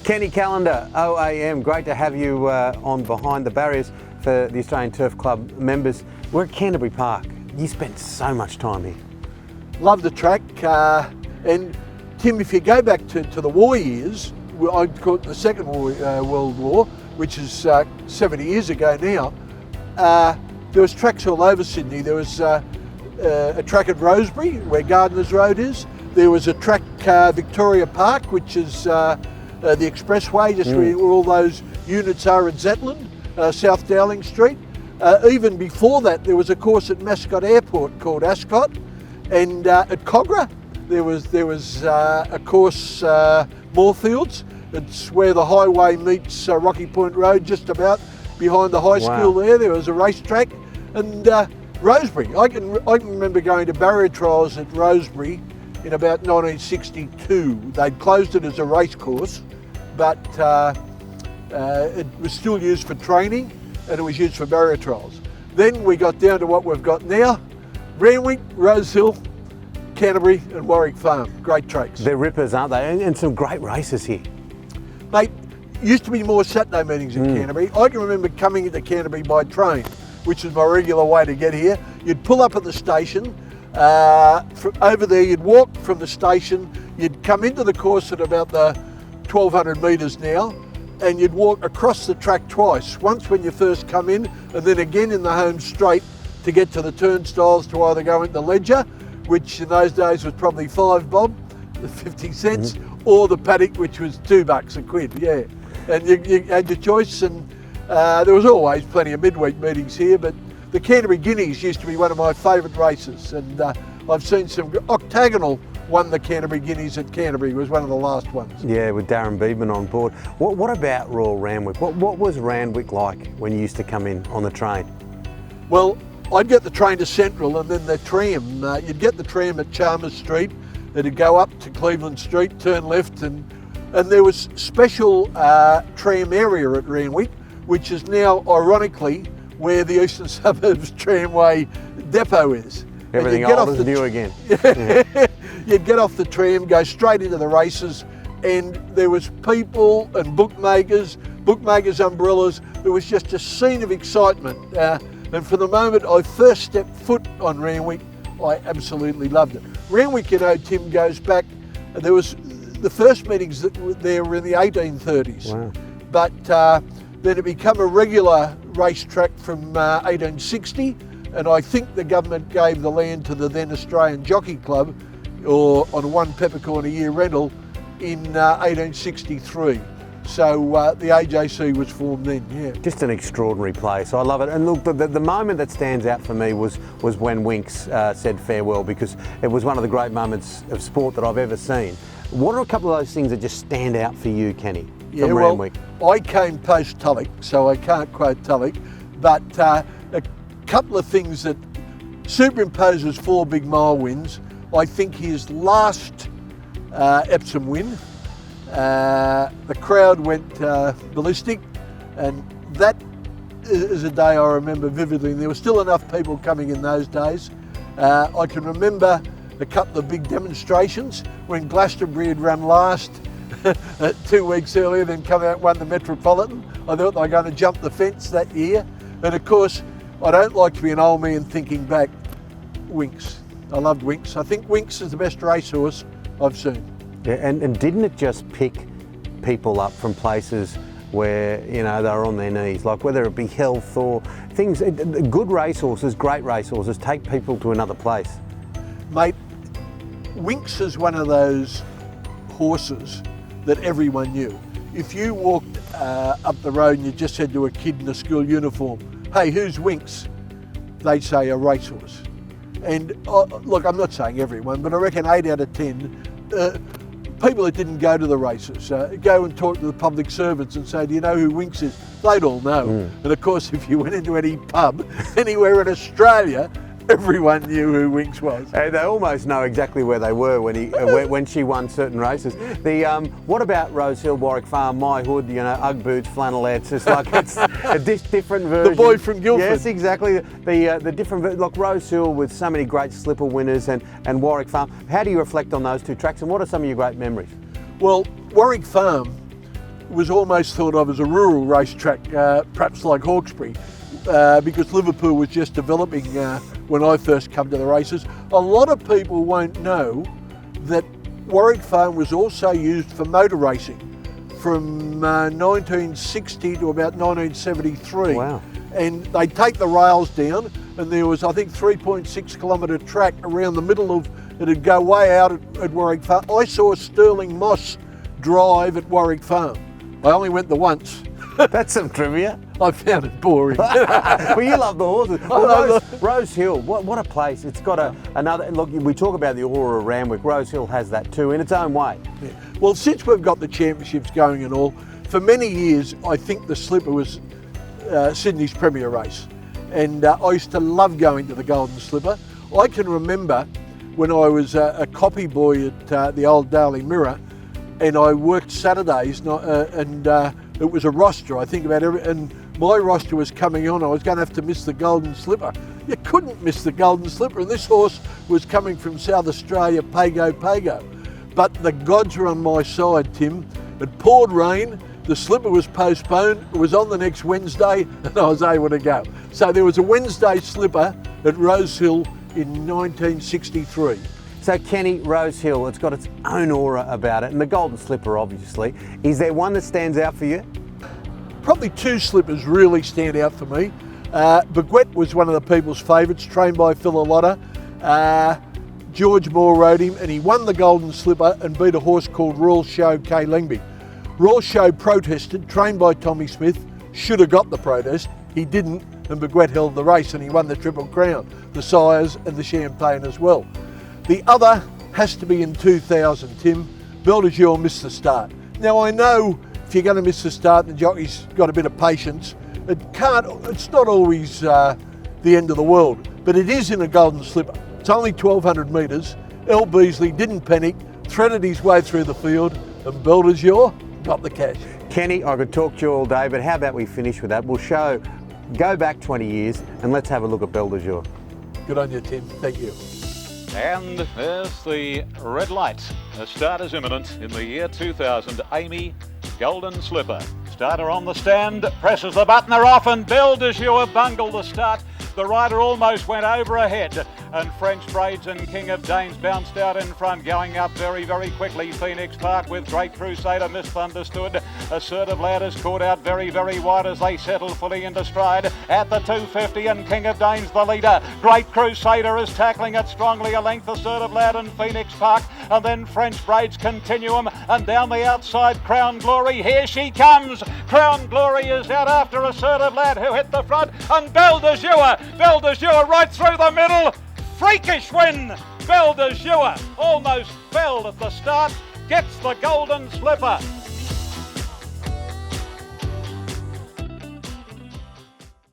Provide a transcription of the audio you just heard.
Kenny Callander, OAM, great to have you on Behind the Barriers for the Australian Turf Club members. We're at Canterbury Park. You spent so much time here. Love the track, and Tim, if you go back to the war years, I caught the Second World War, which is 70 years ago now, there was tracks all over Sydney. There was a track at Rosehill, where Gardeners Road is. There was a track, Victoria Park, which is the expressway, just where all those units are at Zetland, South Dowling Street. Even before that, there was a course at Mascot Airport called Ascot, and at Cogra there was a course, Moorfields. It's where the highway meets Rocky Point Road, just about behind the high school there. There was a racetrack, and Rosebery. I can remember going to barrier trials at Rosebery in about 1962. They'd closed it as a race course, but it was still used for training, and it was used for barrier trials. Then we got down to what we've got now: Randwick, Rosehill, Canterbury and Warwick Farm. Great tracks. They're rippers, aren't they? And some great races here. Mate, used to be more Saturday meetings in Canterbury. I can remember coming into Canterbury by train, which is my regular way to get here. You'd pull up at the station. Over there, you'd walk from the station, you'd come into the course at about the 1,200 metres now, and you'd walk across the track twice, once when you first come in, and then again in the home straight to get to the turnstiles to either go into Ledger, which in those days was probably 5 bob, 50 cents, or the paddock, which was $2 a quid, yeah. And you had your choice, and there was always plenty of midweek meetings here, but the Canterbury Guineas used to be one of my favourite races, and I've seen some. Octagonal won the Canterbury Guineas at Canterbury, was one of the last ones. Yeah, with Darren Beedman on board. What about Royal Randwick? What was Randwick like when you used to come in on the train? Well, I'd get the train to Central, and then the tram. You'd get the tram at Chalmers Street, it'd go up to Cleveland Street, turn left, and there was special tram area at Randwick, which is now, ironically, where the Eastern Suburbs Tramway depot is. Everything old is new again. You'd get off the tram, go straight into the races, and there was people and bookmakers umbrellas. There was just a scene of excitement. And from the moment I first stepped foot on Randwick, I absolutely loved it. Randwick, you know, Tim, goes back, there was the first meetings that were there were in the 1830s. Wow. But then it became a regular racetrack from 1860, and I think the government gave the land to the then Australian Jockey Club, or on one peppercorn a year rental, in 1863. So the AJC was formed then, yeah. Just an extraordinary place. I love it. And look, the moment that stands out for me was when Winks said farewell, because it was one of the great moments of sport that I've ever seen. What are a couple of those things that just stand out for you, Kenny, from Randwick? Well, I came post-Tulloch, so I can't quote Tulloch, but a couple of things that superimposes 4 big mile wins. I think his last Epsom win, the crowd went ballistic, and that is a day I remember vividly. And there were still enough people coming in those days. I can remember a couple of big demonstrations when Glastonbury had run last 2 weeks earlier, then come out and won the Metropolitan. I thought they were going to jump the fence that year. And of course, I don't like to be an old man thinking back. Winks. I loved Winks. I think Winks is the best racehorse I've seen. Yeah, and didn't it just pick people up from places where, you know, they were on their knees, like whether it be health or things. Good racehorses, great racehorses, take people to another place. Mate, Winks is one of those horses that everyone knew. If you walked up the road and you just said to a kid in a school uniform, "Hey, who's Winks?" they'd say a racehorse. And look, I'm not saying everyone, but I reckon 8 out of 10 people that didn't go to the races go and talk to the public servants and say, "Do you know who Winks is?" They'd all know. And of course, if you went into any pub anywhere in Australia, everyone knew who Winks was. They almost know exactly where they were when she won certain races. What about Rosehill, Warwick Farm, My Hood, you know, Ugg boots, flannelettes? It's like it's a different version. The boy from Guildford. Yes, exactly. The different, like Rosehill with so many great slipper winners, and Warwick Farm. How do you reflect on those two tracks, and what are some of your great memories? Well, Warwick Farm, was almost thought of as a rural racetrack, perhaps like Hawkesbury, because Liverpool was just developing when I first come to the races. A lot of people won't know that Warwick Farm was also used for motor racing from 1960 to about 1973. Wow. And they'd take the rails down, and there was, I think, 3.6 kilometre track around the middle of, it'd go way out at Warwick Farm. I saw Sterling Moss drive at Warwick Farm. I only went there once. That's some trivia. I found it boring. Well, you love the horses. Well, Rosehill, what a place. It's got another, look, we talk about the aura of Randwick. Rosehill has that too, in its own way. Yeah. Well, since we've got the championships going and all, for many years, I think the Slipper was Sydney's premier race. And I used to love going to the Golden Slipper. I can remember when I was a copy boy at the old Daily Mirror, and I worked Saturdays, and it was a roster, I think about and my roster was coming on. I was going to have to miss the Golden Slipper. You couldn't miss the Golden Slipper, and this horse was coming from South Australia, Pago. But the gods were on my side, Tim. It poured rain, the Slipper was postponed, it was on the next Wednesday, and I was able to go. So there was a Wednesday Slipper at Rosehill in 1963. So Kenny, Rosehill, it's got its own aura about it, and the Golden Slipper obviously. Is there one that stands out for you? Probably two slippers really stand out for me. Baguette was one of the people's favourites, trained by Phil Alotta. George Moore rode him, and he won the Golden Slipper and beat a horse called Royal Show K. Lengby. Royal Show protested, trained by Tommy Smith, should have got the protest. He didn't, and Baguette held the race, and he won the Triple Crown, the Sires and the Champagne as well. The other has to be in 2000, Tim. Belle de Jour missed the start. Now I know if you're going to miss the start, the jockey's got a bit of patience. It's not always the end of the world, but it is in a Golden Slipper. It's only 1,200 metres. El Beasley didn't panic, threaded his way through the field, and Belle de Jour got the cash. Kenny, I could talk to you all day, but how about we finish with that? We'll go back 20 years and let's have a look at Belle de Jour. Good on you, Tim. Thank you. And there's the red light. The start is imminent in the year 2000. Amy, Golden Slipper. Starter on the stand, presses the button, they're off, and Belle de Jour bungled the start. The rider almost went over ahead, and French Braids and King of Danes bounced out in front, going up very, very quickly. Phoenix Park with Great Crusader misunderstood. Assertive Lad is caught out very, very wide as they settle fully into stride at the 250, and King of Danes the leader. Great Crusader is tackling it strongly, a length Assertive Lad and Phoenix Park, and then French Braids Continuum, and down the outside Crown Glory. Here she comes. Crown Glory is out after Assertive Lad, who hit the front, and Belle de Jour right through the middle. Freakish win. Belle de Jour almost fell at the start, gets the Golden Slipper.